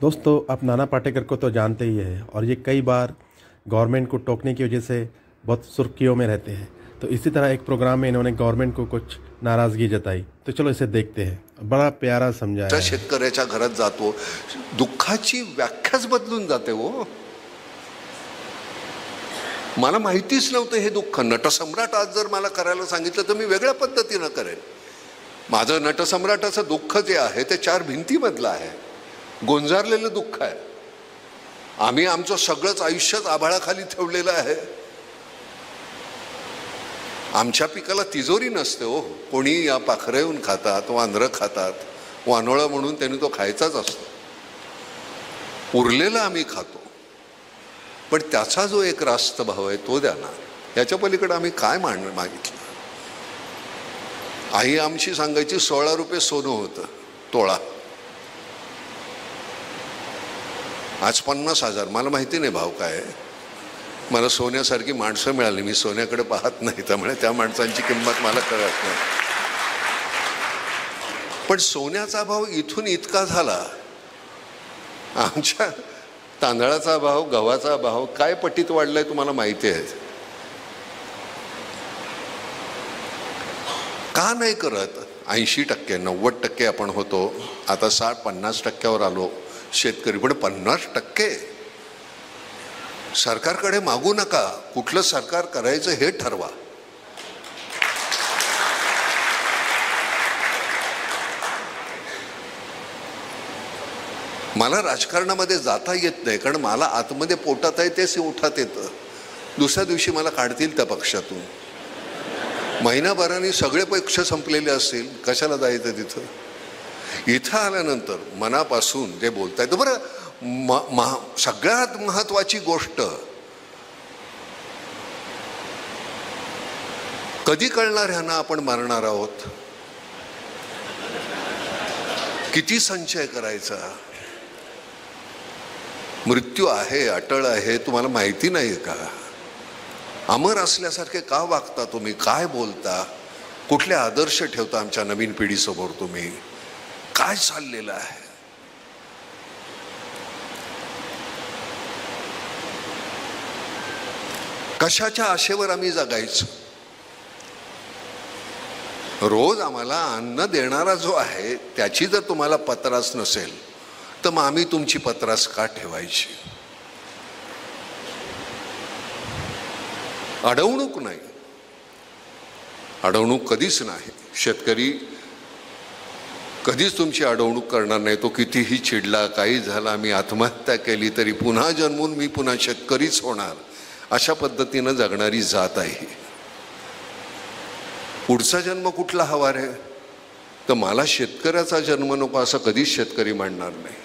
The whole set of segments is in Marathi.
दोस्तों, आप नाना पाटेकर को तो जानते ही हैं और ये कई बार गवर्नमेंट को टोकने की वजह से बहुत सुर्खियों में रहते हैं। तो इसी तरह एक प्रोग्राम में इन्होंने गवर्नमेंट को कुछ नाराज़गी जताई। तो चलो इसे देखते हैं। बड़ा प्यारा समझाया है। शेतकऱ्याच्या घरात जातो, दुःखाची व्याख्याच बदलून जाते हो. मला माहितीच नव्हतं हे दुःख. नटसम्राट आज जर मला करायला सांगितलं तर मी वेगळ्या पद्धतीनं करेन. माझं नटसम्राटाचं दुःख जे आहे ते चार भिंतीमधलं आहे, गोंजारलेलं दुःख आहे. आम्ही आमचं सगळंच आयुष्यच आभाळाखाली ठेवलेलं आहे. आमच्या पिकाला तिजोरी नसते हो. कोणी या पाखरं येऊन खातात, वांद्रं खातात, वानोळं म्हणून त्यांनी तो खायचाच असतो. उरलेलं आम्ही खातो, पण त्याचा जो एक रास्त भाव आहे तो द्या ना. याच्या पलीकडे आम्ही काय मागितलं. आई आमची सांगायची 16 रुपये सोनं होतं तोळा. आज 50,000. मला माहिती नाही भाव काय आहे. मला सोन्यासारखी माणसं मिळाली, मी सोन्याकडे पाहत नाही, त्यामुळे त्या माणसांची किंमत मला कळत नाही. पण सोन्याचा भाव इथून इतका झाला, आमच्या तांदळाचा भाव, गव्हाचा भाव काय पटीत वाढलाय तुम्हाला माहिती आहे. का नाही करत? 80%, 90% आपण होतो, आता 60-50% आलो शेतकरी. पण 50% सरकारकडे मागू नका. कुठलं सरकार करायचं हे ठरवा. मला राजकारणामध्ये जाता येत नाही, कारण मला आतमध्ये पोटात आहे तेच उठात येतं. दुसऱ्या दिवशी मला काढतील त्या पक्षातून. महिनाभराने सगळे पक्ष संपलेले असतील, कशाला जायचं तिथं. इथं आल्यानंतर मनापासून जे बोलता येतं. बरं, सगळ्यात महत्वाची गोष्ट कधी कळणार ह्यांना आपण मारणार आहोत. किती संचय करायचा. मृत्यू आहे, अटळ आहे, तुम्हाला माहिती नाही का. अमर असल्यासारखे का वागता तुम्ही, काय बोलता, कुठले आदर्श ठेवता आमच्या नवीन पिढीसमोर तुम्ही, काय चाललेलं आहे. कशाच्या आशेवर आम्ही जगायचं. रोज आम्हाला अन्न देणारा जो आहे त्याची जर तुम्हाला पत्रास नसेल तर मग आम्ही तुमची पत्रास का ठेवायची. अडवणूक नाही, अडवणूक कधीच नाही. शेतकरी कधीच तुमची अडवणूक करणार नाही. तो कितीही चिडला, काही झाला, मी आत्महत्या केली तरी पुन्हा जन्मून मी पुन्हा शेतकरीच होणार, अशा पद्धतीनं जगणारी जात आहे. पुढचा जन्म कुठला हवा रे, तर मला शेतकऱ्याचा जन्म नको असं कधीच शेतकरी म्हणणार नाही.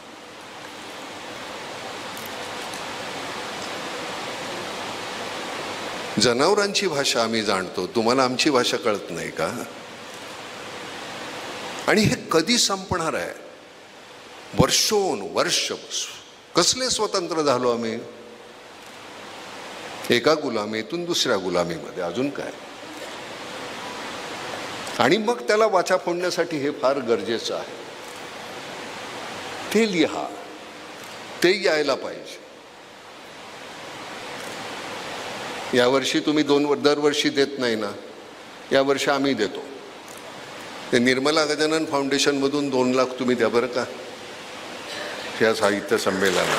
जनावरांची भाषा आम्ही जाणतो, तुम्हाला आमची भाषा कळत नाही का. आणि हे कधी संपणार आहे. वर्षोनवर्ष कसले स्वतंत्र झालो आम्ही, एका गुलामीतून दुसऱ्या गुलामीमध्ये, अजून काय. आणि मग त्याला वाचा फोडण्यासाठी हे फार गरजेचं आहे. ते लिहा, ते यायला पाहिजे. यावर्षी तुम्ही दरवर्षी देत नाही ना, यावर्षी आम्ही देतो. ते निर्मला गजानन फाउंडेशनमधून 2 लाख तुम्ही द्या बरं का, या साहित्य संमेलनाला.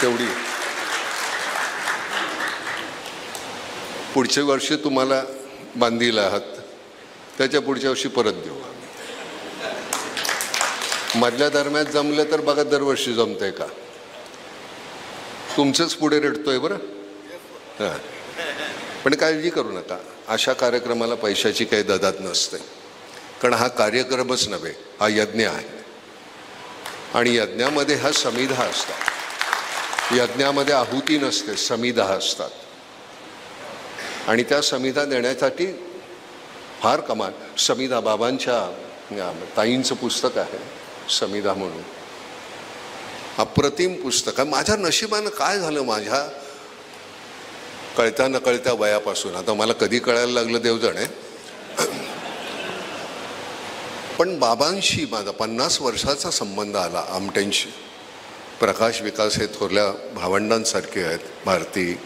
तेवढी पुढच्या वर्षी तुम्हाला बांधील आहात, त्याच्या पुढच्या वर्षी परत देऊ आम्ही. मधल्या दरम्यान जमलं तर बघा दरवर्षी जमतंय का. तुमचंच पुढे रडतोय बरं. हां, पण काळजी करू नका. अशा कार्यक्रमाला पैशाची काही ददात नसते, कारण हा कार्यक्रमच नव्हे, हा यज्ञ आहे. आणि यज्ञामध्ये हा समिधा असतात. यज्ञामध्ये आहुती नसते, समिधा असतात. आणि त्या समिधा देण्यासाठी फार कमाल. समिधा बाबांच्या ताईंचं पुस्तक आहे समिधा म्हणून, अप्रतिम पुस्तक आहे. माझ्या नशिबानं काय झालं, माझ्या कळत्या नकळत्या वयापासून, आता मला कधी कळायला लागलं देव जाणे, पण बाबांशी माझा 50 वर्षाचा संबंध आला आमटेंशी. प्रकाश विकास हे थोरल्या भावंडांसारखे आहेत, भारती